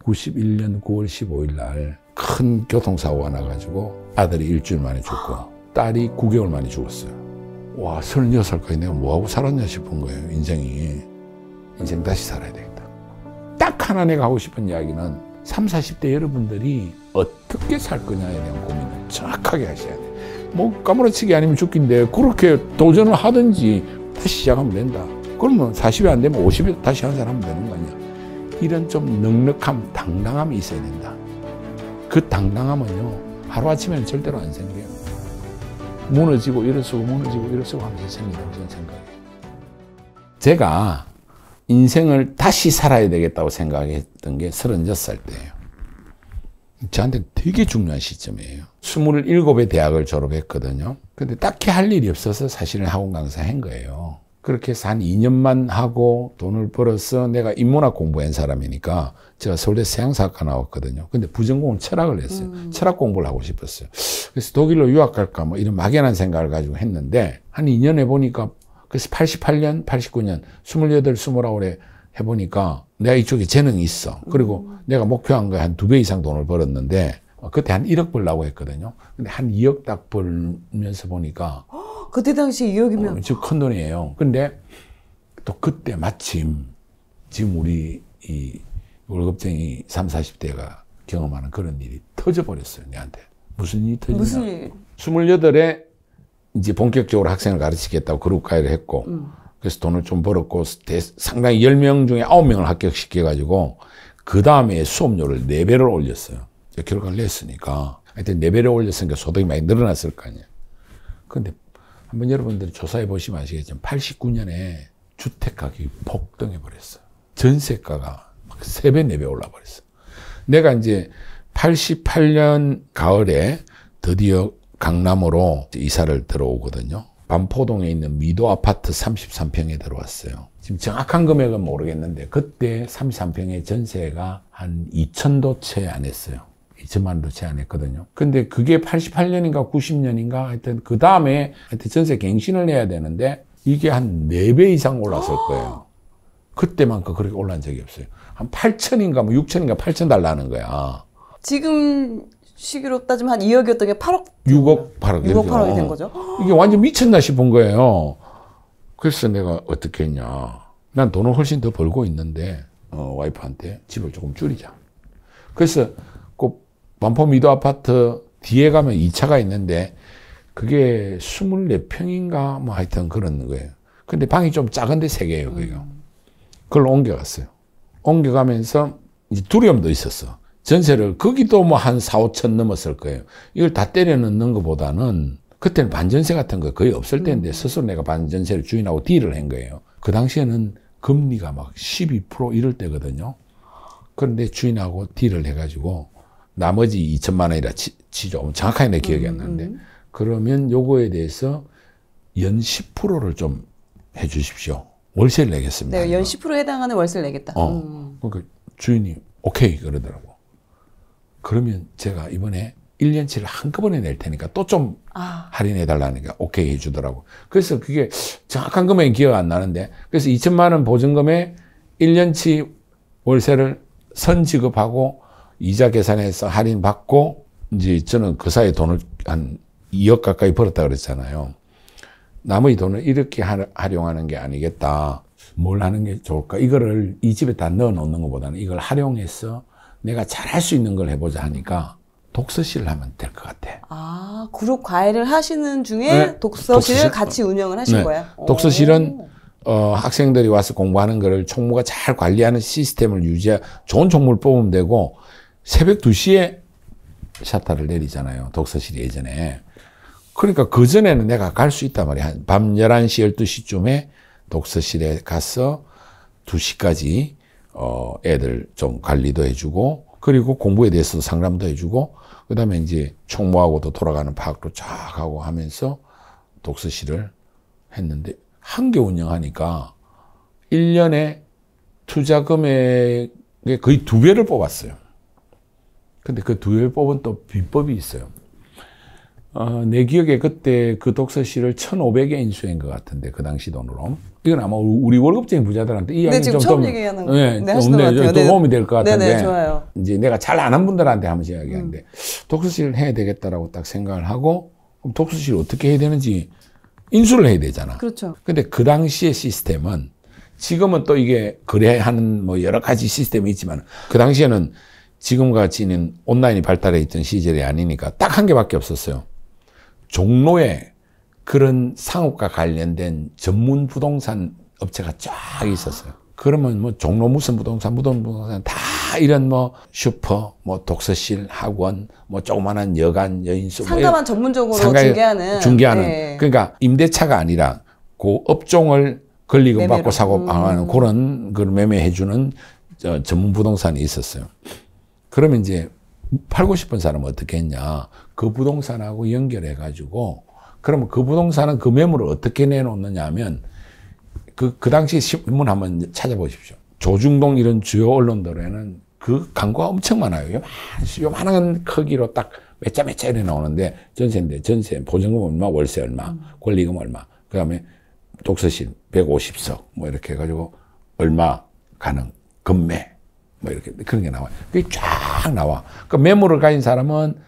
91년 9월 15일 날 큰 교통사고가 나가지고 아들이 일주일 만에 죽고 딸이 9개월 만에 죽었어요. 와, 36살까지 내가 뭐하고 살았냐 싶은 거예요. 인생 다시 살아야 되겠다. 딱 하나 내가 하고 싶은 이야기는 30, 40대 여러분들이 어떻게 살 거냐에 대한 고민을 정확하게 하셔야 돼요. 뭐 까무러치기 아니면 죽긴데 그렇게 도전을 하든지 다시 시작하면 된다. 그러면 40이 안 되면 50에 다시 한 살 하면 되는 거 아니야. 이런 좀 넉넉함, 당당함이 있어야 된다. 그 당당함은요, 하루아침에는 절대로 안 생겨요. 무너지고 일어서고 무너지고 일어서고 하면서 생긴다고 저는 생각해요. 제가 인생을 다시 살아야 되겠다고 생각했던 게 36살 때예요. 저한테 되게 중요한 시점이에요. 27에 대학을 졸업했거든요. 근데 딱히 할 일이 없어서 사실은 학원 강사 한 거예요. 그렇게 해서 한 2년만 하고 돈을 벌어서 내가 인문학 공부한 사람이니까 제가 서울대 서양사학과 나왔거든요. 근데 부전공은 철학을 했어요. 철학 공부를 하고 싶었어요. 그래서 독일로 유학 갈까 뭐 이런 막연한 생각을 가지고 했는데 한 2년 해보니까 그래서 88년, 89년, 28, 29에 해보니까 내가 이쪽에 재능이 있어. 그리고 내가 목표한 거에 한 2배 이상 돈을 벌었는데 그때 한 1억 벌려고 했거든요. 근데 한 2억 딱 벌면서 보니까 그때 당시 2억이면 즉 큰 돈이에요. 근데 또 그때 마침 지금 우리 이 월급쟁이 30, 40대가 경험하는 그런 일이 터져버렸어요. 내한테. 무슨 일이 터지냐. 무슨 일? 28에 이제 본격적으로 학생을 가르치겠다고 그룹 가입을 했고 그래서 돈을 좀 벌었고 상당히 10명 중에 9명을 합격시켜가지고 그 다음에 수업료를 4배를 올렸어요. 결과를 냈으니까 하여튼 4배를 올렸으니까 소득이 많이 늘어났을 거 아니에요. 근데 한번 여러분들이 조사해 보시면 아시겠지만 89년에 주택 가격이 폭등해 버렸어요. 전세가가 3배, 4배 올라 버렸어요. 내가 이제 88년 가을에 드디어 강남으로 이사를 들어오거든요. 반포동에 있는 미도 아파트 33평에 들어왔어요. 지금 정확한 금액은 모르겠는데 그때 33평의 전세가 한 2,000도 채 안 했어요. 2천만 원도 채 안 했거든요. 근데 그게 88년인가 90년인가 하여튼 그 다음에 하여튼 전세 갱신을 해야 되는데 이게 한 4배 이상 올랐을 거예요. 그때만큼 그렇게 올란 적이 없어요. 한 8천인가 뭐 6천인가 8천 달라는 거야. 지금 시기로 따지면 한 2억이었던 게 8억? 6억, 8억. 6억, 8억이 된 거죠? 이게 완전 미쳤나 싶은 거예요. 그래서 내가 어떻게 했냐. 난 돈을 훨씬 더 벌고 있는데 와이프한테 집을 조금 줄이자. 그래서 꼭 반포 미도 아파트 뒤에 가면 2차가 있는데 그게 24평인가 뭐 하여튼 그런 거예요. 근데 방이 좀 작은데 3개예요, 그게요. 그걸 옮겨갔어요. 옮겨가면서 이제 두려움도 있었어. 전세를 거기도 뭐 한 4, 5천 넘었을 거예요. 이걸 다 때려 넣는 것보다는 그때는 반전세 같은 거 거의 없을 때인데 스스로 내가 반전세를 주인하고 딜을 한 거예요. 그 당시에는 금리가 막 12% 이럴 때거든요. 그런데 주인하고 딜을 해가지고 나머지 2천만 원이라 치죠. 정확하게 내 기억이 안 나는데 그러면 요거에 대해서 연 10%를 좀 해주십시오. 월세를 내겠습니다. 네, 연 10%에 해당하는 월세를 내겠다. 그러니까 주인이 오케이 그러더라고. 그러면 제가 이번에 1년치를 한꺼번에 낼 테니까 또 좀 할인해 달라니까 오케이 해주더라고. 그래서 그게 정확한 금액이 기억 안 나는데 그래서 2천만 원 보증금에 1년치 월세를 선지급하고 이자 계산해서 할인받고 이제 저는 그 사이에 돈을 한 2억 가까이 벌었다 그랬잖아요. 나머지 돈을 이렇게 활용하는 게 아니겠다. 뭘 하는 게 좋을까? 이거를 이 집에 다 넣어 놓는 것보다는 이걸 활용해서 내가 잘할 수 있는 걸 해보자 하니까 독서실을 하면 될 것 같아. 아, 그룹 과외를 하시는 중에 네, 독서실을 같이 운영을 하신 네. 거예요? 독서실은 학생들이 와서 공부하는 거를 총무가 잘 관리하는 시스템을 유지해 좋은 총무를 뽑으면 되고 새벽 2시에 샤타를 내리잖아요. 독서실이 예전에. 그러니까 그전에는 내가 갈 수 있단 말이야. 밤 11시, 12시쯤에 독서실에 가서 2시까지 애들 좀 관리도 해주고 그리고 공부에 대해서도 상담도 해주고 그 다음에 이제 총무하고도 돌아가는 파악도 쫙 하고 하면서 독서실을 했는데 한 개 운영하니까 1년에 투자 금액의 거의 2배를 뽑았어요. 근데 그 2배를 뽑은 또 비법이 있어요. 내 기억에 그때 그 독서실을 1,500에 인수한 것 같은데, 그 당시 돈으로. 이건 아마 우리 월급쟁이 부자들한테 이 이야기 지금 좀 처음 얘기하는 네, 네, 하시는 것 같아요. 좀 네. 도움이 될 것 같은데. 네네, 좋아요. 이제 내가 잘 아는 분들한테 한번 이야기하는데, 독서실을 해야 되겠다라고 딱 생각을 하고, 그럼 독서실을 어떻게 해야 되는지 인수를 해야 되잖아. 그렇죠. 근데 그 당시의 시스템은, 지금은 또 이게 거래하는 뭐 여러 가지 시스템이 있지만, 그 당시에는 지금 같이는 온라인이 발달해 있던 시절이 아니니까 딱 한 개밖에 없었어요. 종로에 그런 상업과 관련된 전문 부동산 업체가 쫙 있었어요. 그러면 뭐 종로 무슨 부동산 다 이런 뭐 슈퍼, 뭐 독서실, 학원, 뭐 조그만한 여관, 여인수. 상가만 뭐 전문적으로 중개하는. 네. 그러니까 임대차가 아니라 그 업종을 권리금 매매로. 받고 사고 하는 그런 걸 매매해주는 전문 부동산이 있었어요. 그러면 이제 팔고 싶은 사람은 어떻게 했냐. 그 부동산하고 연결해가지고, 그러면 그 부동산은 그 매물을 어떻게 내놓느냐 하면, 그 당시 신문 한번 찾아보십시오. 조중동 이런 주요 언론들에는 그 광고가 엄청 많아요. 요만한 크기로 딱 몇 자 이래 나오는데, 전세인데, 전세, 보증금 얼마, 월세 얼마, 권리금 얼마, 그 다음에 독서실 150석, 뭐 이렇게 해가지고, 얼마 가능, 금매, 뭐 이렇게 그런 게 나와요. 그게 쫙 나와. 그 매물을 가진 사람은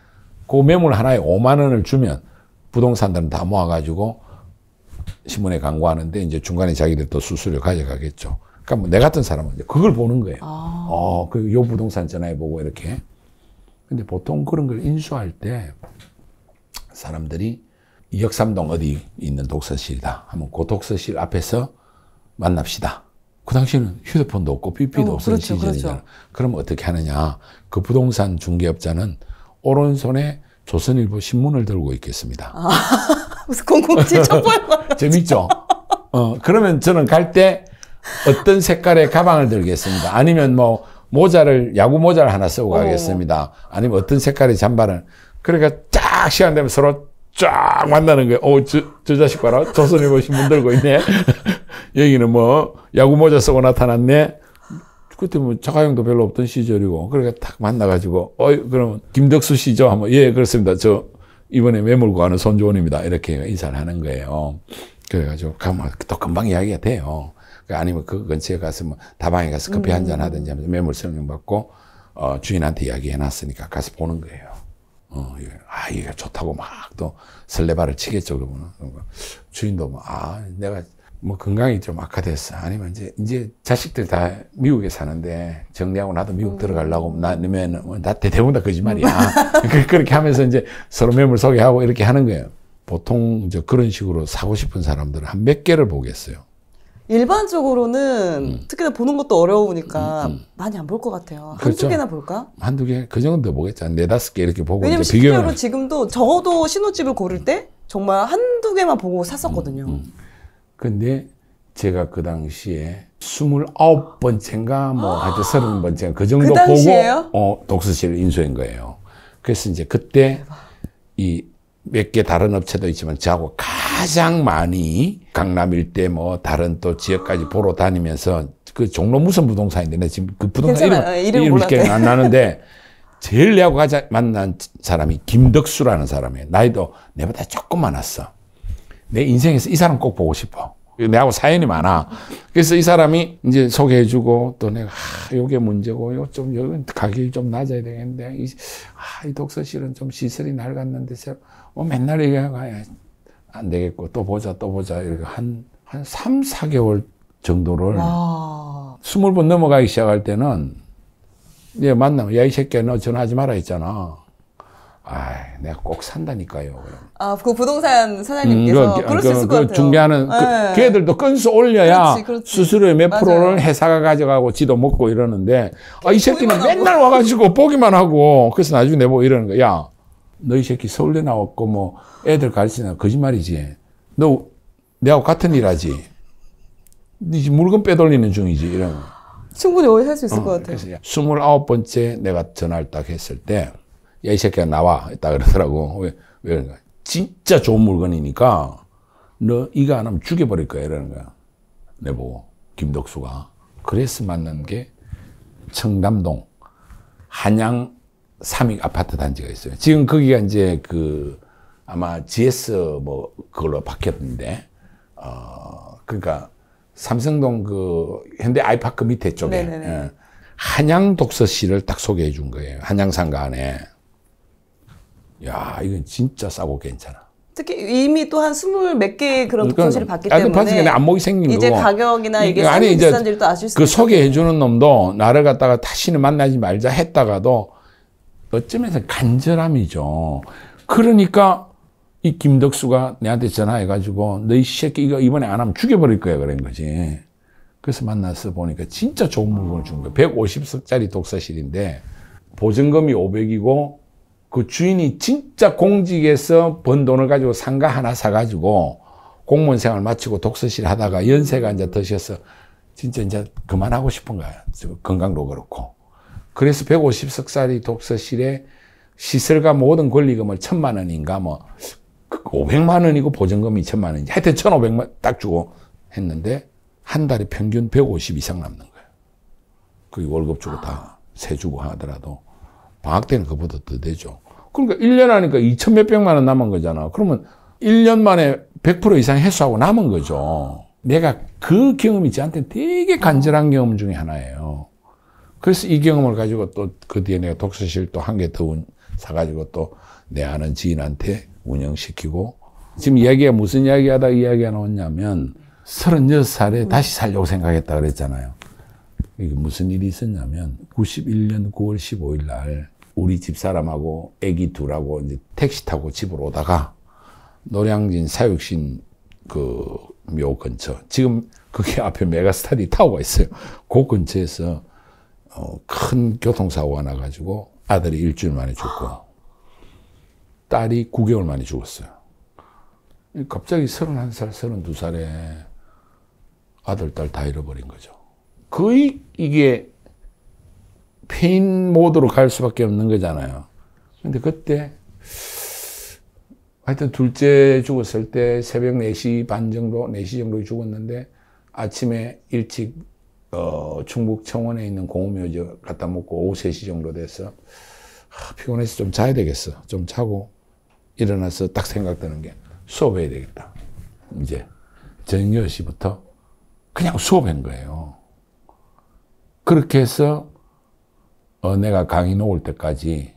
그 매물 하나에 5만 원을 주면 부동산들은 다 모아가지고 신문에 광고하는데 이제 중간에 자기들 또 수수료 가져가겠죠. 그러니까 뭐 내 같은 사람은 이제 그걸 보는 거예요. 요 부동산 전화해보고 이렇게. 근데 보통 그런 걸 인수할 때 사람들이 역삼동 어디 있는 독서실이다 하면 그 독서실 앞에서 만납시다. 그 당시에는 휴대폰도 없고 삐삐도 없었던 그렇죠, 시절이잖아. 그렇죠. 그럼 어떻게 하느냐. 그 부동산 중개업자는 오른손에 조선일보 신문을 들고 있겠습니다. 무슨 007 첩보야. 재밌죠? 그러면 저는 갈 때 어떤 색깔의 가방을 들겠습니다. 아니면 뭐 모자를, 야구 모자를 하나 쓰고 가겠습니다. 아니면 어떤 색깔의 잠바를. 그러니까 쫙 시간 되면 서로 쫙 만나는 거예요. 저 자식 봐라. 조선일보 신문 들고 있네. 여기는 뭐 야구 모자 쓰고 나타났네. 그때 뭐 자가용도 별로 없던 시절이고. 그러니까 딱 만나가지고 그러면 김덕수 씨죠? 하면 예 그렇습니다. 저 이번에 매물 구하는 손주원입니다. 이렇게 인사를 하는 거예요. 그래가지고 가면 또 금방 이야기가 돼요. 아니면 그 근처에 가서 뭐 다방에 가서 커피 한잔 하든지 하면서 매물 설명받고 주인한테 이야기해놨으니까 가서 보는 거예요. 이게 좋다고 막 또 설레발을 치겠죠, 그러면. 주인도 뭐, 내가 뭐 건강이 좀 악화됐어. 아니면 이제 자식들 다 미국에 사는데 정리하고 나도 미국 들어가려고 나면 다 대부분 다 거짓말이야. 그렇게 하면서 이제 서로 매물 소개하고 이렇게 하는 거예요. 보통 이제 그런 식으로 사고 싶은 사람들은 한 몇 개를 보겠어요. 일반적으로는 특히나 보는 것도 어려우니까 많이 안 볼 것 같아요. 그렇죠. 한두 개나 볼까? 한두 개? 그 정도 보겠죠. 한 4-5개 이렇게 보고. 왜냐면 이제 비교를. 실제로 지금도 저도 신혼집을 고를 때 정말 한두 개만 보고 샀었거든요. 근데 제가 그 당시에 29번째인가 뭐 하여튼 30번째인가 그 정도 그 당시에요? 보고 독서실을 인수한 거예요. 그래서 이제 그때 이 몇 개 다른 업체도 있지만 저하고 가장 많이 강남 일대 뭐 다른 또 지역까지 보러 다니면서 그 종로 무슨 부동산인데 내 지금 그 부동산 이름이 기억이 안 나는데 제일 내하고 가장 만난 사람이 김덕수라는 사람이에요. 나이도 내보다 조금 많았어. 내 인생에서 이 사람 꼭 보고 싶어. 내하고 사연이 많아. 그래서 이 사람이 이제 소개해주고 또 내가 요게 문제고 요 좀 여기 가격이 좀 낮아야 되겠는데 이 독서실은 좀 시설이 낡았는데 맨날 얘기하고 안 되겠고 또 보자 이렇게 한 3, 4개월 정도를 20번 넘어가기 시작할 때는 이제 만나면 야 이 새끼야 너 전화하지 마라 했잖아. 내가 꼭 산다니까요. 그 부동산 사장님께서 그럴 수 있을 것 같아요. 중개하는 네. 걔들도 건수 올려야 그렇지. 수수료의 몇 프로를 회사가 가져가고 지도 먹고 이러는데 이 새끼는 맨날 와가지고 보기만 하고 그래서 나중에 내보고 이러는 거야. 야, 너 이 새끼 서울대 나왔고 뭐 애들 가르치나 거짓말이지. 너 내하고 같은 일 하지. 네 지금 물건 빼돌리는 중이지. 이런 거. 충분히 오해할 수 있을 것 같아요. 그래서 29번째 내가 전화를 딱 했을 때 야, 이 새끼가 나와. 딱 그러더라고. 왜 그런가. 진짜 좋은 물건이니까 너 이거 안 하면 죽여버릴 거야. 이러는 거야. 내보고. 김덕수가. 그래서 만난 게 청담동 한양 삼익 아파트 단지가 있어요. 지금 거기가 이제 그 아마 GS 뭐 그걸로 바뀌었는데, 그러니까 삼성동 그 현대 아이파크 밑에 쪽에 예, 한양 독서실을 딱 소개해 준 거예요. 한양상가 안에. 야, 이건 진짜 싸고 괜찮아. 특히 이미 또 한 20몇 개의 그런 독서실을 봤기 봤으니까 때문에 내 안목이 생긴 이제 거고. 가격이나 이게 아니, 이제 비싼지를 또 아실 수 그 있을 소개해 주는 놈도 나를 갖다가 다시는 만나지 말자 했다가도 어쩌면서 간절함이죠. 그러니까 이 김덕수가 내한테 전화해가지고 너 이 새끼 이거 이번에 안 하면 죽여버릴 거야 그런 거지. 그래서 만나서 보니까 진짜 좋은 물건을 준 거예요. 150석짜리 독서실인데 보증금이 500이고 그 주인이 진짜 공직에서 번 돈을 가지고 상가 하나 사가지고 공무원 생활 마치고 독서실 하다가 연세가 이제 드셔서 진짜 이제 그만하고 싶은 거야. 건강도 그렇고. 그래서 150석짜리 독서실에 시설과 모든 권리금을 1,000만 원인가 뭐 500만 원이고 보증금이 2,000만 원인지 하여튼 1,500만 딱 주고 했는데 한 달에 평균 150 이상 남는 거예요. 그게 월급 주고 다 세 주고 하더라도 방학 때는 그보다 더 되죠. 그러니까 1년 하니까 2천 몇백만 원 남은 거잖아. 그러면 1년 만에 100% 이상 해소하고 남은 거죠. 내가 그 경험이 저한테 되게 간절한 경험 중에 하나예요. 그래서 이 경험을 가지고 또 그 뒤에 내가 독서실 또 한 개 더 사가지고 또 내 아는 지인한테 운영시키고 지금 이야기가 무슨 이야기하다 이야기가 나왔냐면 36살에 다시 살려고 생각했다 그랬잖아요. 이게 무슨 일이 있었냐면 91년 9월 15일 날 우리 집사람하고 애기 둘하고 이제 택시 타고 집으로 오다가 노량진 사육신 그 묘 근처 지금 그게 앞에 메가스타디 타워가 있어요. 그 근처에서 큰 교통사고가 나가지고 아들이 일주일 만에 죽고 딸이 9개월 만에 죽었어요. 갑자기 31살, 32살에 아들, 딸 다 잃어버린 거죠. 거의 이게 페인 모드로 갈 수밖에 없는 거잖아요. 근데 그때 하여튼 둘째 죽었을 때 새벽 4시 반 정도, 4시 정도에 죽었는데 아침에 일찍 충북 청원에 있는 공우묘지 갖다 먹고 오후 3시 정도 돼서 피곤해서 좀 자야 되겠어. 좀 자고 일어나서 딱 생각드는 게 수업해야 되겠다. 이제 저녁 10시부터 그냥 수업한 거예요. 그렇게 해서 내가 강의 놓을 때까지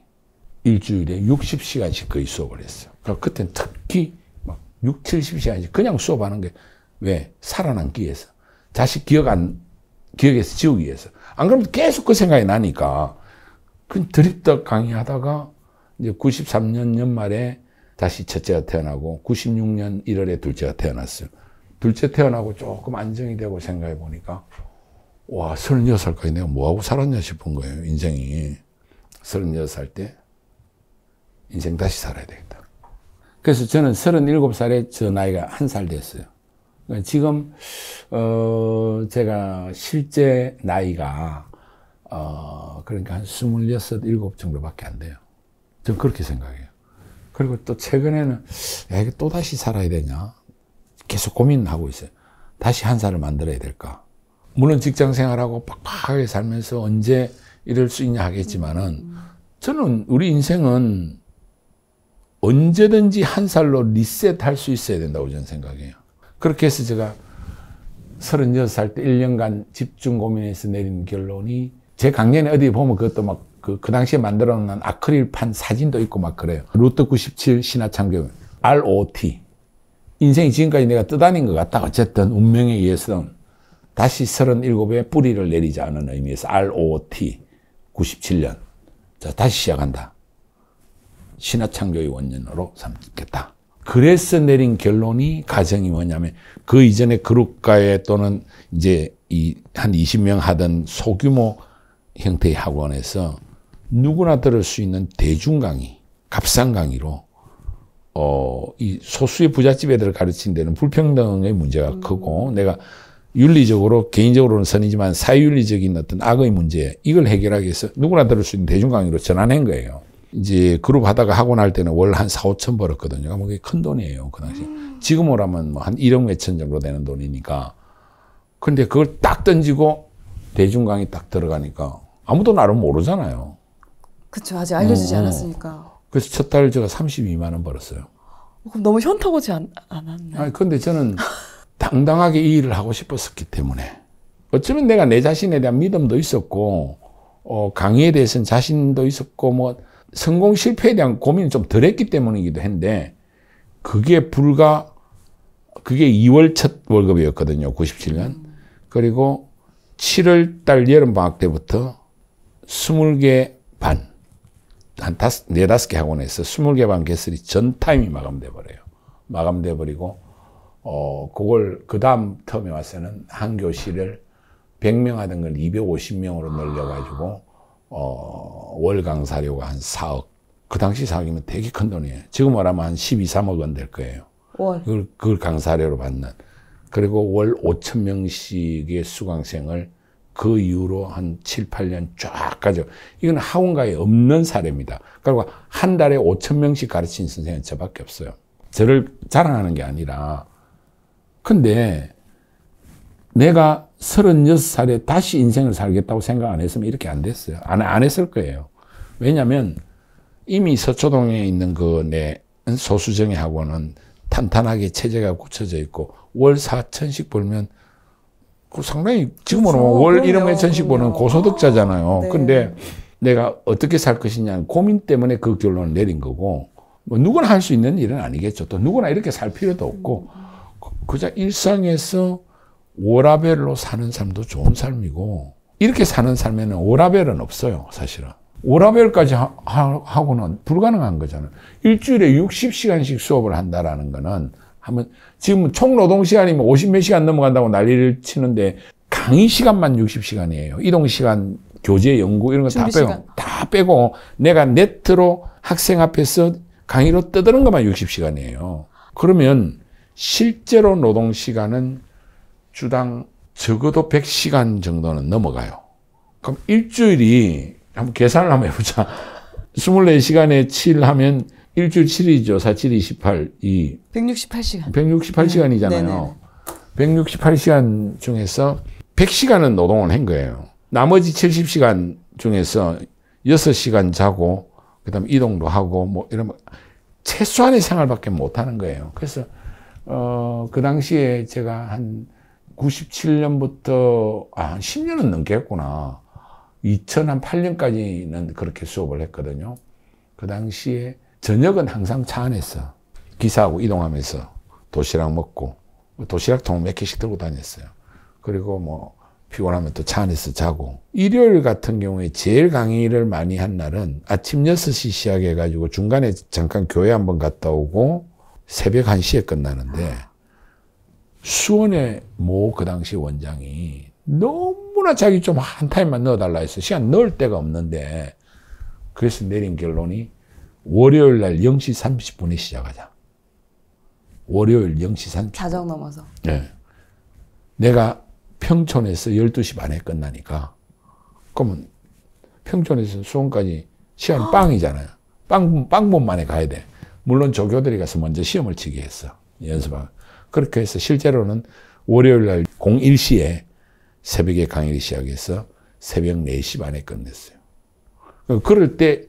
일주일에 60시간씩 거의 수업을 했어요. 그때는 특히 막 6, 70시간씩 그냥 수업하는 게 왜? 살아남기 위해서. 자식 기억에서 지우기 위해서. 안 그러면 계속 그 생각이 나니까. 그 드립덕 강의하다가 이제 93년 연말에 다시 첫째가 태어나고 96년 1월에 둘째가 태어났어요. 둘째 태어나고 조금 안정이 되고 생각해 보니까 와, 36살까지 내가 뭐하고 살았냐 싶은 거예요, 인생이. 36살 때 인생 다시 살아야 되겠다. 그래서 저는 37살에 저 나이가 1살 됐어요. 그러니까 지금 제가 실제 나이가 그러니까 한 26, 7 정도밖에 안 돼요. 전 그렇게 생각해요. 그리고 또 최근에는 야, 이게 또 다시 살아야 되냐? 계속 고민하고 있어요. 다시 한 살을 만들어야 될까? 물론 직장 생활하고 빡빡하게 살면서 언제 이럴 수 있냐 하겠지만은 저는 우리 인생은 언제든지 한 살로 리셋할 수 있어야 된다고 저는 생각해요. 그렇게 해서 제가 36살 때 1년간 집중 고민해서 내린 결론이 제 강연에 어디 보면 그것도 막 그 당시에 만들어 놓은 아크릴판 사진도 있고 막 그래요. 루트 97 신화창조 ROT. 인생이 지금까지 내가 떠다닌 것 같다. 어쨌든 운명에 의해서는 다시 37에 뿌리를 내리지 않은 의미에서 ROT 97년. 자, 다시 시작한다. 신화창조의 원년으로 삼겠다. 그래서 내린 결론이 가정이 뭐냐면 그 이전에 그룹가에 또는 이제 한 20명 하던 소규모 형태의 학원에서 누구나 들을 수 있는 대중 강의, 값싼 강의로 이 소수의 부잣집 애들을 가르치는 데는 불평등의 문제가 크고 내가 윤리적으로 개인적으로는 선이지만 사회윤리적인 어떤 악의 문제 이걸 해결하기 위해서 누구나 들을 수 있는 대중 강의로 전환한 거예요. 이제 그룹 하다가 학원 할 때는 월 한 4, 5천 벌었거든요. 그게 큰 돈이에요, 그 당시. 지금으로 하면 뭐 한 1억 몇천 정도 되는 돈이니까. 근데 그걸 딱 던지고 대중 강의 딱 들어가니까 아무도 나를 모르잖아요. 그쵸. 아직 알려지지 않았으니까. 그래서 첫 달 제가 32만 원 벌었어요. 그럼 너무 현타오지 않았나요? 아니, 근데 저는 당당하게 이 일을 하고 싶었었기 때문에 어쩌면 내가 내 자신에 대한 믿음도 있었고 강의에 대해서는 자신도 있었고 뭐 성공 실패에 대한 고민을 좀 덜 했기 때문이기도 한데 그게 2월 첫 월급이었거든요. 97년. 그리고 7월 달 여름방학 때부터 20개 반, 한 4-5개 학원에서 20개 반 개설이 전 타임이 마감돼 버려요. 마감돼 버리고, 그걸 그 다음 텀에 와서는 한 교실을 100명 하던 걸 250명으로 늘려가지고, 월 강사료가 한 4억. 그 당시 4억이면 되게 큰 돈이에요. 지금 말하면 한 12, 3억 원 될 거예요. 월. 그걸 강사료로 받는. 그리고 월 5,000명씩의 수강생을 그 이후로 한 7, 8년 쫙 가져. 이건 학원가에 없는 사례입니다. 그리고 한 달에 5,000명씩 가르친 선생은 저밖에 없어요. 저를 자랑하는 게 아니라. 근데 내가 36살에 다시 인생을 살겠다고 생각 안 했으면 이렇게 안 됐어요. 안 했을 거예요. 왜냐면 이미 서초동에 있는 그 내 소수정예 학원은 탄탄하게 체제가 굳혀져 있고 월 4천씩 벌면 그 상당히 지금으로 그렇죠. 월 1억 그럼요. 몇천씩 버는 고소득자잖아요. 네. 근데 내가 어떻게 살 것이냐 고민 때문에 그 결론을 내린 거고 뭐 누구나 할 수 있는 일은 아니겠죠. 또 누구나 이렇게 살 필요도 없고 그저 일상에서 워라벨로 사는 삶도 좋은 삶이고 이렇게 사는 삶에는 워라벨은 없어요. 사실은. 워라벨까지 하고는 불가능한 거잖아요. 일주일에 60시간씩 수업을 한다라는 거는 지금 총 노동 시간이면 50몇 시간 넘어간다고 난리를 치는데 강의 시간만 60시간이에요. 이동 시간, 교재, 연구 이런 거 다 빼고 내가 네트로 학생 앞에서 강의로 떠드는 것만 60시간이에요. 그러면 실제로 노동 시간은 주당 적어도 100시간 정도는 넘어가요. 그럼 일주일이 한번 계산을 한번 해보자. 24시간에 7 하면 일주일 7이죠. 4, 7, 28, 2. 168시간. 168시간이잖아요. 168시간 중에서 100시간은 노동을 한 거예요. 나머지 70시간 중에서 6시간 자고, 그 다음에 이동도 하고, 뭐, 이러면 최소한의 생활밖에 못 하는 거예요. 그래서, 그 당시에 제가 한 97년부터, 한 10년은 넘게 했구나. 2008년까지는 그렇게 수업을 했거든요. 그 당시에 저녁은 항상 차 안에서 기사하고 이동하면서 도시락 먹고 도시락통 몇 개씩 들고 다녔어요. 그리고 뭐 피곤하면 또 차 안에서 자고 일요일 같은 경우에 제일 강의를 많이 한 날은 아침 6시 시작해가지고 중간에 잠깐 교회 한번 갔다 오고 새벽 1시에 끝나는데 수원의 모 그 당시 원장이 너무나 자기 좀 한 타임만 넣어달라 했어. 시간 넣을 데가 없는데. 그래서 내린 결론이 월요일 날 0시 30분에 시작하자. 월요일 0시 30분. 자정 넘어서. 네. 내가 평촌에서 12시 반에 끝나니까. 그러면 평촌에서 수원까지 시간 빵이잖아요. 빵분 만에 가야 돼. 물론 조교들이 가서 먼저 시험을 치게 했어. 연습하고. 그렇게 해서 실제로는 월요일 날 01시에 새벽에 강의를 시작해서 새벽 4시 반에 끝냈어요. 그럴 때,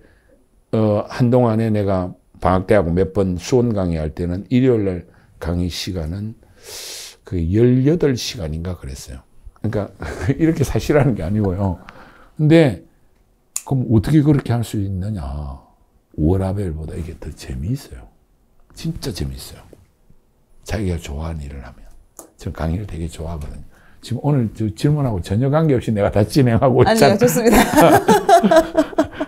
한동안에 내가 방학 때 하고 몇 번 수원 강의할 때는 일요일 날 강의 시간은 그 18시간인가 그랬어요. 그러니까 이렇게 사실하는 게 아니고요. 근데 그럼 어떻게 그렇게 할 수 있느냐. 워라벨보다 이게 더 재미있어요. 진짜 재미있어요. 자기가 좋아하는 일을 하면. 저는 강의를 되게 좋아하거든요. 지금 오늘 질문하고 전혀 관계없이 내가 다 진행하고 있잖아요. 아니요, 좋습니다.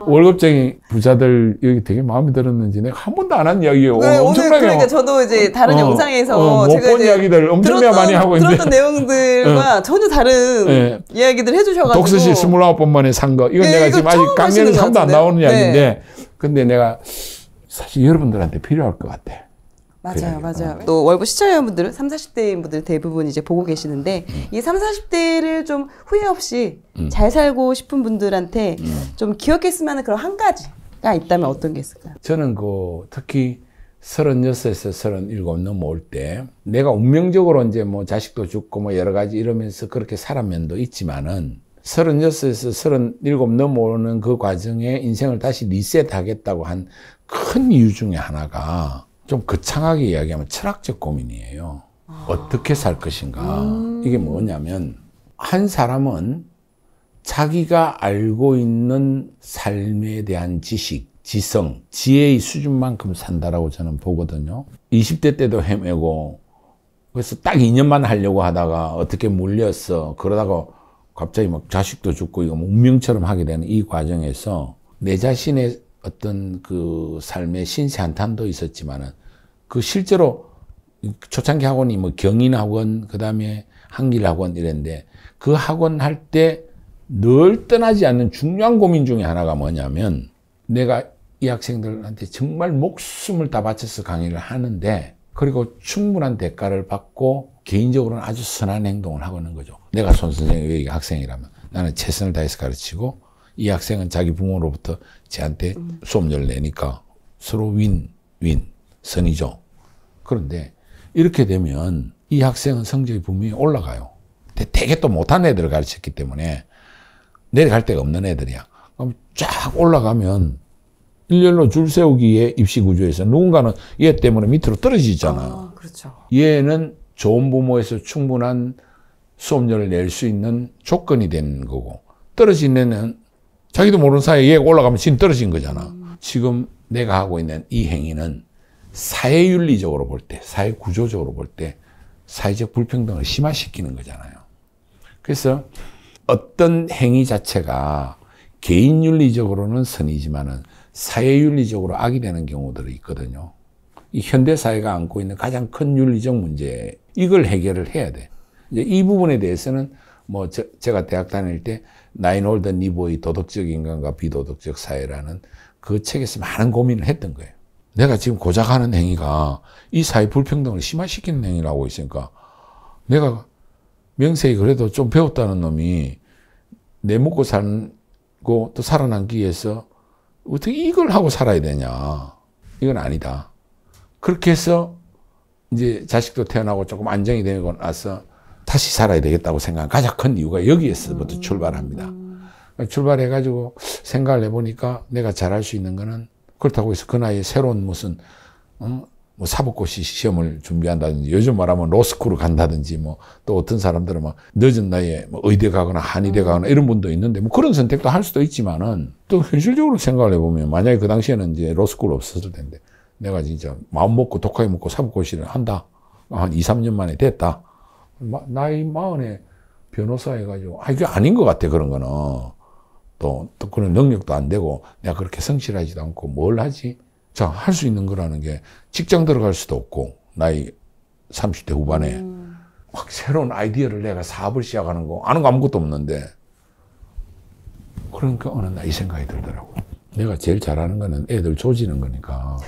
월급쟁이 부자들 여기 되게 마음에 들었는지 내가 한 번도 안 한 이야기예요. 네, 오늘 엄청나게 그러니까 저도 이제 다른 영상에서 못 본 이야기들 엄청 많이 하고 있는데 들었던 내용들과 전혀 다른 네. 이야기들 해주셔가지고 독서실 29번 만에 산 거. 이건 네, 내가 이거 지금 아직 처음 강연에 하시는 3도 안 것 나오는 같은데요. 이야기인데 근데 내가 사실 여러분들한테 필요할 것 같아. 맞아요, 맞아요. 또 월부 시청자분들은 30, 40대인 분들 대부분 이제 보고 계시는데 이 30, 40대를 좀 후회 없이 잘 살고 싶은 분들한테 좀 기억했으면 하는 그런 한 가지가 있다면 어떤 게 있을까요? 저는 특히 36에서 37 넘어올 때 내가 운명적으로 이제 뭐 자식도 죽고 뭐 여러 가지 이러면서 그렇게 살은 면도 있지만은 36에서 37 넘어오는 그 과정에 인생을 다시 리셋하겠다고 한 큰 이유 중에 하나가 좀 거창하게 이야기하면 철학적 고민이에요. 어떻게 살 것인가. 이게 뭐냐면 한 사람은 자기가 알고 있는 삶에 대한 지식, 지성, 지혜의 수준만큼 산다라고 저는 보거든요. 20대 때도 헤매고 그래서 딱 2년만 하려고 하다가 어떻게 물렸어. 그러다가 갑자기 막 자식도 죽고 이거 운명처럼 하게 되는 이 과정에서 내 자신의 어떤 그 삶의 신세 한탄도 있었지만은 그 실제로 초창기 학원이 뭐 경인학원, 그 다음에 한길학원 이랬는데 그 학원 할 때 늘 떠나지 않는 중요한 고민 중에 하나가 뭐냐면 내가 이 학생들한테 정말 목숨을 다 바쳐서 강의를 하는데 그리고 충분한 대가를 받고 개인적으로는 아주 선한 행동을 하고 있는 거죠. 내가 손 선생님이 학생이라면 나는 최선을 다해서 가르치고 이 학생은 자기 부모로부터 저한테 수업료를 내니까 서로 윈윈 선이죠. 그런데 이렇게 되면 이 학생은 성적이 분명히 올라가요. 되게 또 못한 애들을 가르쳤기 때문에 내려갈 데가 없는 애들이야. 그럼 쫙 올라가면 일렬로 줄 세우기에 입시 구조에서 누군가는 얘 때문에 밑으로 떨어지잖아. 그렇죠. 얘는 좋은 부모에서 충분한 수업료를 낼 수 있는 조건이 되는 거고 떨어진 애는 자기도 모르는 사이에 얘가 올라가면 지금 떨어진 거잖아. 지금 내가 하고 있는 이 행위는 사회윤리적으로 볼 때, 사회 구조적으로 볼 때 사회적 불평등을 심화시키는 거잖아요. 그래서 어떤 행위 자체가 개인윤리적으로는 선이지만은 사회윤리적으로 악이 되는 경우들이 있거든요. 이 현대사회가 안고 있는 가장 큰 윤리적 문제, 이걸 해결을 해야 돼. 이제 이 부분에 대해서는 뭐 제가 대학 다닐 때 나인 올더 니보의 도덕적 인간과 비도덕적 사회라는 그 책에서 많은 고민을 했던 거예요. 내가 지금 고작 하는 행위가 이 사회 불평등을 심화시키는 행위를 하고 있으니까 내가 명색이 그래도 좀 배웠다는 놈이 내 먹고 살고 또 살아남기 위해서 어떻게 이걸 하고 살아야 되냐. 이건 아니다. 그렇게 해서 이제 자식도 태어나고 조금 안정이 되고 나서 다시 살아야 되겠다고 생각한 가장 큰 이유가 여기에서부터 출발합니다. 출발해가지고 생각을 해보니까 내가 잘할 수 있는 거는 그렇다고 해서 그 나이에 새로운 무슨 뭐 사법고시 시험을 준비한다든지 요즘 말하면 로스쿨을 간다든지 뭐 또 어떤 사람들은 막 늦은 나이에 뭐 의대 가거나 한의대 가거나 이런 분도 있는데 뭐 그런 선택도 할 수도 있지만은 또 현실적으로 생각을 해보면 만약에 그 당시에는 이제 로스쿨 없었을 텐데 내가 진짜 마음 먹고 독하게 먹고 사법고시를 한다. 한 2, 3년 만에 됐다. 나이 40에 변호사 해가지고 이게 아닌 것 같아 그런 거는. 또 그런 능력도 안 되고 내가 그렇게 성실하지도 않고 뭘 하지? 자, 할 수 있는 거라는 게 직장 들어갈 수도 없고 나이 30대 후반에 막 새로운 아이디어를 내가 사업을 시작하는 거 아는 거 아무것도 없는데 그러니까 어느 날 이 생각이 들더라고. 내가 제일 잘하는 거는 애들 조지는 거니까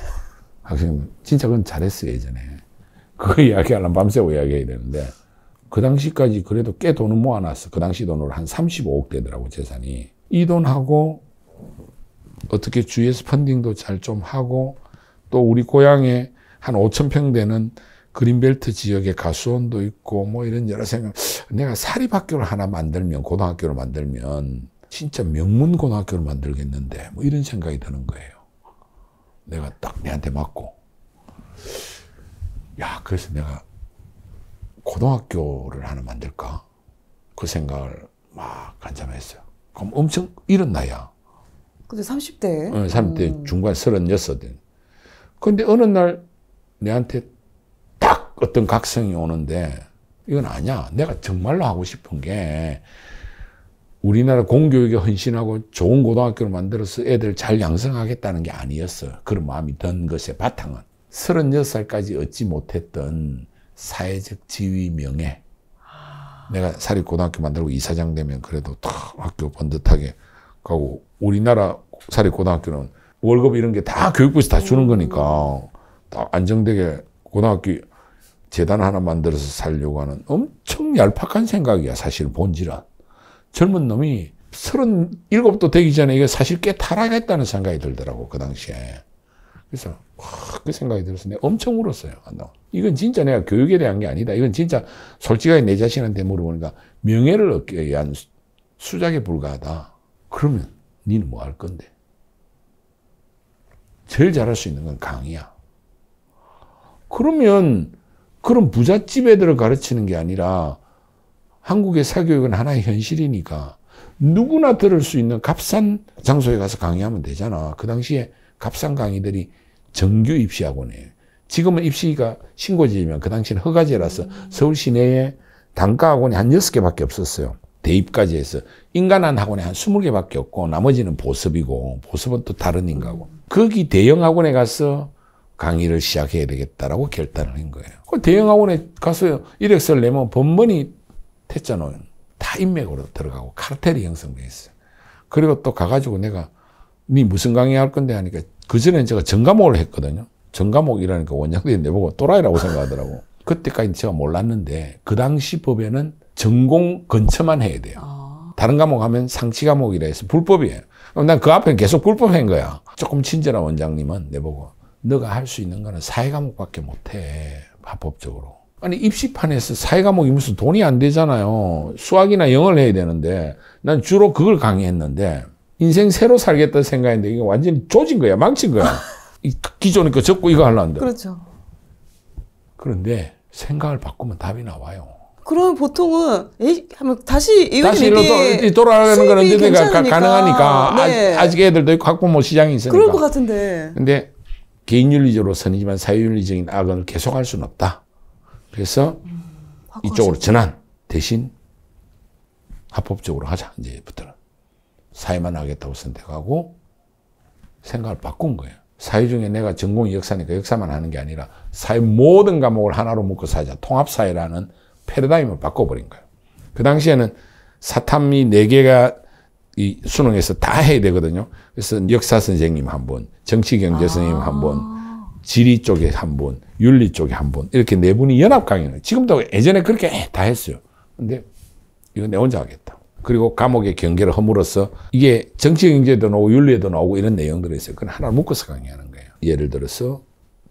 학생 진짜 그건 잘했어 예전에. 그거 이야기하려면 밤새고 이야기해야 되는데 그 당시까지 그래도 꽤 돈을 모아놨어. 그 당시 돈으로 한 35억 되더라고 재산이. 이 돈하고 어떻게 주위에서 펀딩도 잘 좀 하고 또 우리 고향에 한 5,000평 되는 그린벨트 지역에 가수원도 있고 뭐 이런 여러 생각. 내가 사립학교를 하나 만들면 고등학교를 만들면 진짜 명문 고등학교를 만들겠는데 뭐 이런 생각이 드는 거예요. 내가 딱 내한테 맞고 야 그래서 내가 고등학교를 하나 만들까? 그 생각을 막 간잠했어요. 그럼 엄청 이런 나이야. 근데 30대? 30대 중반 36. 근데 어느 날 내한테 딱 어떤 각성이 오는데 이건 아니야. 내가 정말로 하고 싶은 게 우리나라 공교육에 헌신하고 좋은 고등학교를 만들어서 애들 잘 양성하겠다는 게 아니었어. 그런 마음이 든 것의 바탕은 36살까지 얻지 못했던 사회적 지위 명예. 내가 사립고등학교 만들고 이사장 되면 그래도 탁 학교 번듯하게 가고 우리나라 사립고등학교는 월급 이런 게 다 교육부에서 다 주는 거니까 다 안정되게 고등학교 재단 하나 만들어서 살려고 하는 엄청 얄팍한 생각이야. 사실 본질은. 젊은 놈이 37도 되기 전에 이게 사실 꽤 타락했다는 생각이 들더라고 그 당시에. 그래서 그 생각이 들어서 내가 엄청 울었어요. 이건 진짜 내가 교육에 대한 게 아니다. 이건 진짜 솔직하게 내 자신한테 물어보니까 명예를 얻기 위한 수작에 불과하다. 그러면 니는 뭐 할 건데? 제일 잘할 수 있는 건 강의야. 그러면 그런 부잣집 애들을 가르치는 게 아니라 한국의 사교육은 하나의 현실이니까 누구나 들을 수 있는 값싼 장소에 가서 강의하면 되잖아. 그 당시에 값싼 강의들이 정규 입시학원이에요. 지금은 입시가 신고지면 그 당시에는 허가제라서 서울 시내에 단과학원이 한 6개밖에 없었어요. 대입까지 해서 인간한 학원이 한 20개밖에 없고 나머지는 보습이고 보습은 또 다른 인가고 거기 대형 학원에 가서 강의를 시작해야 되겠다라고 결단을 한 거예요. 그 대형 학원에 가서 이력서를 내면 번번이 했잖아요. 다 인맥으로 들어가고 카르텔이 형성돼 있어요. 그리고 또 가가지고 내가 니 무슨 강의 할 건데 하니까 그전엔 제가 전과목을 했거든요. 전과목이라니까 원장들이 내보고 또라이라고 생각하더라고. 그때까지 제가 몰랐는데 그 당시 법에는 전공 근처만 해야 돼요. 다른 과목 하면 상치 과목이라 해서 불법이에요. 난 그 앞에 계속 불법한 거야. 조금 친절한 원장님은 내보고 너가 할 수 있는 거는 사회 과목밖에 못해. 합법적으로. 아니 입시판에서 사회 과목이 무슨 돈이 안 되잖아요. 수학이나 영어를 해야 되는데 난 주로 그걸 강의했는데 인생 새로 살겠다 생각했는데 이게 완전히 조진 거야. 망친 거야. 기존에 거 적고 이거 하려는데. 그렇죠. 그런데 생각을 바꾸면 답이 나와요. 그럼 보통은 하면 다시 일로 돌아가는 건 언제든가 가능하니까. 네. 아직 애들도 있고 학부모 시장이 있으니까. 그럴 것 같은데. 근데 개인윤리적으로 선이지만 사회윤리적인 악언을 계속할 수는 없다. 그래서 이쪽으로 전환 대신 합법적으로 하자. 이제부터는 사회만 하겠다고 선택하고 생각을 바꾼 거예요. 사회 중에 내가 전공이 역사니까 역사만 하는 게 아니라 사회 모든 과목을 하나로 묶어서 하자. 통합사회라는 패러다임을 바꿔버린 거예요. 그 당시에는 사탐이 4개가 이 수능에서 다 해야 되거든요. 그래서 역사 선생님 한 분, 정치 경제 선생님 한 분, 지리 쪽에 한 분, 윤리 쪽에 한 분, 이렇게 4분이 연합 강의를. 지금도 예전에 그렇게 다 했어요. 근데 이거 내 혼자 하겠다. 그리고 과목의 경계를 허물어서 이게 정치 경제도 나오고 윤리에도 나오고 이런 내용들이 있어요. 그건 하나를 묶어서 강의하는 거예요. 예를 들어서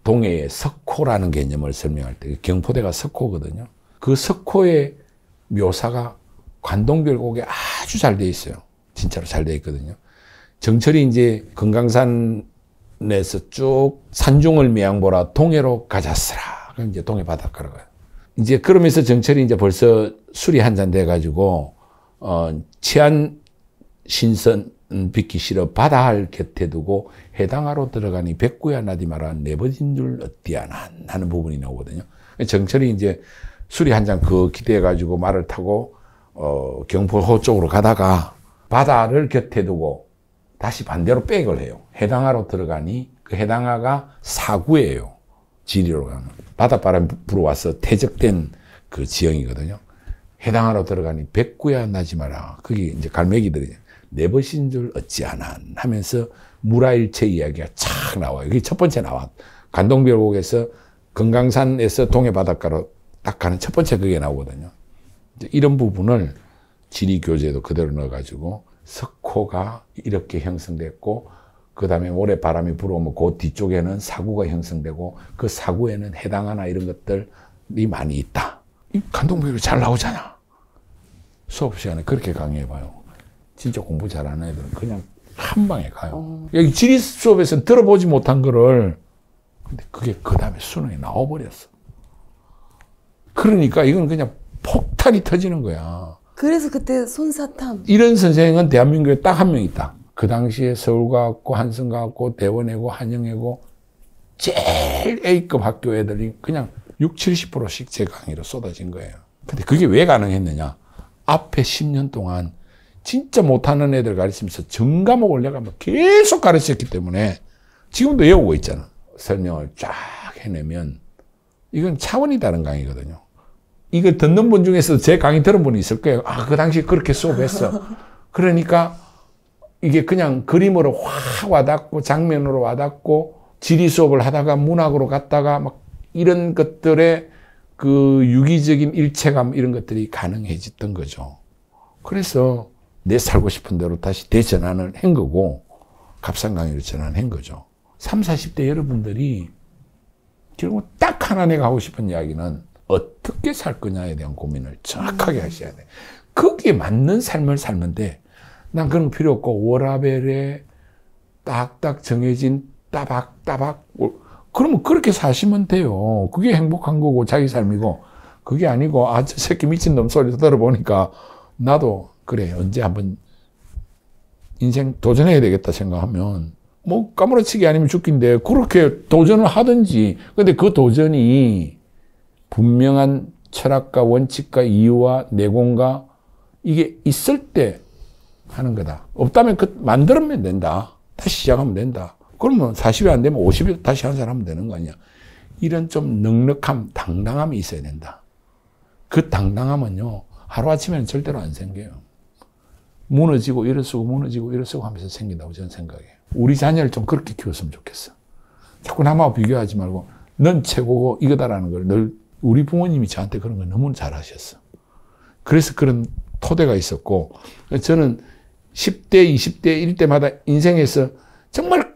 동해의 석호라는 개념을 설명할 때 경포대가 석호거든요. 그 석호의 묘사가 관동별곡에 아주 잘 돼 있어요. 진짜로 잘 돼 있거든요. 정철이 이제 금강산에서 쭉 산중을 미양보라 동해로 가자스라. 그럼 이제 동해 바닷가로 가요. 이제 그러면서 정철이 이제 벌써 술이 한 잔 돼가지고 치안 신선 빚기 싫어 바다할 곁에 두고 해당하로 들어가니 백구야 나디 마라 내버진 줄 어디야나 하는 부분이 나오거든요. 정철이 이제 술이 한 잔 그 기대해가지고 말을 타고 경포호 쪽으로 가다가 바다를 곁에 두고 다시 반대로 백을 해요. 해당하로 들어가니 그 해당하가 사구예요. 지리로 가면 바닷바람이 불어와서 퇴적된 그 지형이거든요. 해당하로 들어가니 백구야 나지 마라. 거기 이제 갈매기들이 내버신 줄 어찌하나 하면서 무라일체 이야기가 착 나와요. 이게 첫 번째 나와. 관동별곡에서 금강산에서 동해 바닷가로 딱 가는 첫 번째 그게 나오거든요. 이제 이런 부분을 지리 교재도 그대로 넣어가지고 석호가 이렇게 형성됐고 그 다음에 모래 바람이 불어오면 그 뒤쪽에는 사구가 형성되고 그 사구에는 해당하나 이런 것들이 많이 있다. 이 관동별곡이 잘 나오잖아. 수업 시간에 그렇게 강의해봐요. 진짜 공부 잘하는 애들은 그냥 한 방에 가요. 여기 지리 수업에서는 들어보지 못한 거를 근데 그게 그 다음에 수능에 나와버렸어. 그러니까 이건 그냥 폭탄이 터지는 거야. 그래서 그때 손사탐. 이런 선생은 대한민국에 딱 한 명 있다. 그 당시에 서울과학고, 한성과학고, 대원외고, 한영외고 제일 A급 학교 애들이 그냥 60~70%씩 제 강의로 쏟아진 거예요. 근데 그게 왜 가능했느냐. 앞에 10년 동안 진짜 못하는 애들 가르치면서 전과목을 내가 막 계속 가르쳤기 때문에 지금도 외우고 있잖아. 설명을 쫙 해내면 이건 차원이 다른 강의거든요. 이거 듣는 분 중에서 제 강의 들은 분이 있을 거예요. 아, 그 당시에 그렇게 수업했어. 그러니까 이게 그냥 그림으로 확 와닿고 장면으로 와닿고 지리 수업을 하다가 문학으로 갔다가 막 이런 것들의 그 유기적인 일체감 이런 것들이 가능해졌던 거죠. 그래서 내 살고 싶은 대로 다시 대전환을 한 거고 값싼 강의로 전환한 거죠. 30, 40대 여러분들이 결국 딱 하나 내가 하고 싶은 이야기는 어떻게 살 거냐에 대한 고민을 정확하게 하셔야 돼. 거기에 맞는 삶을 살는데 난 그런 거 필요 없고 워라벨에 딱딱 정해진 따박따박 그러면 그렇게 사시면 돼요. 그게 행복한 거고 자기 삶이고. 그게 아니고 아, 저 새끼 미친놈 소리 들어보니까 나도 그래 언제 한번 인생 도전해야 되겠다 생각하면 뭐 까무러치기 아니면 죽긴데 그렇게 도전을 하든지. 근데 그 도전이 분명한 철학과 원칙과 이유와 내공과 이게 있을 때 하는 거다. 없다면 그 만들면 된다. 다시 시작하면 된다. 그러면 40이 안 되면 50이 다시 한 살 하면 되는 거 아니야. 이런 좀 넉넉함, 당당함이 있어야 된다. 그 당당함은요, 하루아침에는 절대로 안 생겨요. 무너지고 일어서고 무너지고 일어서고 하면서 생긴다고 저는 생각해요. 우리 자녀를 좀 그렇게 키웠으면 좋겠어. 자꾸 남하고 비교하지 말고 넌 최고고 이거다라는 걸 늘 우리 부모님이 저한테 그런 걸 너무 잘하셨어. 그래서 그런 토대가 있었고 저는 10대, 20대, 1대마다 인생에서 정말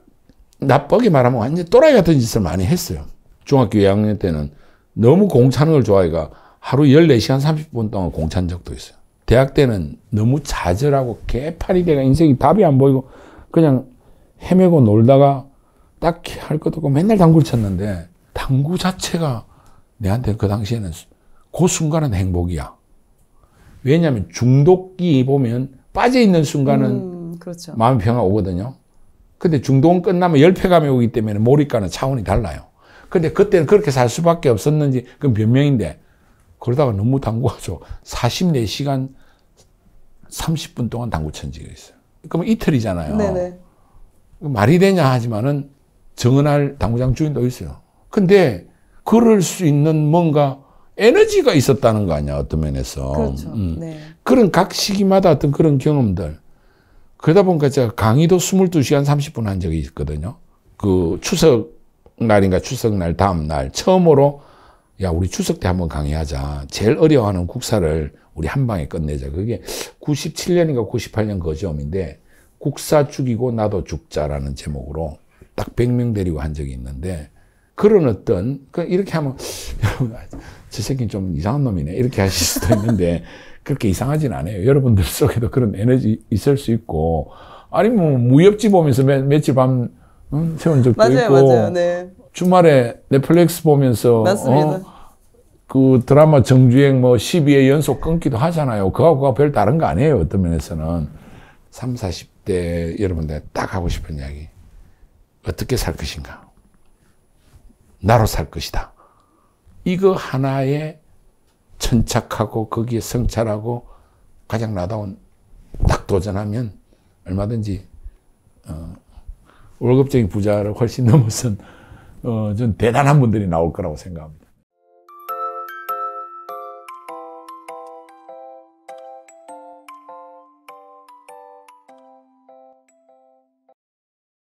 나쁘게 말하면 완전 또라이 같은 짓을 많이 했어요. 중학교 2학년 때는 너무 공차는 걸 좋아해가 하루 14시간 30분 동안 공찬 적도 있어요. 대학 때는 너무 좌절하고 개판이 돼가 인생이 답이 안 보이고 그냥 헤매고 놀다가 딱히 할 것도 없고 맨날 당구를 쳤는데 당구 자체가 내한테 그 당시에는 그 순간은 행복이야. 왜냐하면 중독기 보면 빠져있는 순간은 그렇죠. 마음 평화 오거든요. 근데 중독은 끝나면 열패감이 오기 때문에 몰입과는 차원이 달라요. 근데 그때는 그렇게 살 수밖에 없었는지 그건 변명인데 그러다가 너무 당구하죠. 44시간 30분 동안 당구 천 적이 있어요. 그러면 이틀이잖아요. 네네. 말이 되냐 하지만은 정은할 당구장 주인도 있어요. 근데 그럴 수 있는 뭔가 에너지가 있었다는 거 아니야, 어떤 면에서. 그렇죠. 네. 그런 각 시기마다 어떤 그런 경험들. 그러다 보니까 제가 강의도 22시간 30분 한 적이 있거든요. 그 추석 날인가 추석 날 다음 날 처음으로 야, 우리 추석 때 한번 강의하자. 제일 어려워하는 국사를 우리 한 방에 끝내자. 그게 97년인가 98년 거점인데 국사 죽이고 나도 죽자라는 제목으로 딱 100명 데리고 한 적이 있는데 그런 어떤 이렇게 하면 여러분 저 새끼는 좀 이상한 놈이네 이렇게 하실 수도 있는데 그렇게 이상하진 않아요. 여러분들 속에도 그런 에너지 있을 수 있고 아니 뭐 무협지 보면서 며칠 밤 세운 적도 맞아요, 있고 맞아요. 네. 주말에 넷플릭스 보면서 맞습니다. 그 드라마 정주행 뭐 12회 연속 끊기도 하잖아요. 그거하고 별 다른 거 아니에요. 어떤 면에서는 30, 40대 여러분들 딱 하고 싶은 이야기. 어떻게 살 것인가? 나로 살 것이다. 이거 하나에 천착하고 거기에 성찰하고 가장 나다운 딱 도전하면 얼마든지 월급적인 부자를 훨씬 넘어선 전 대단한 분들이 나올 거라고 생각합니다.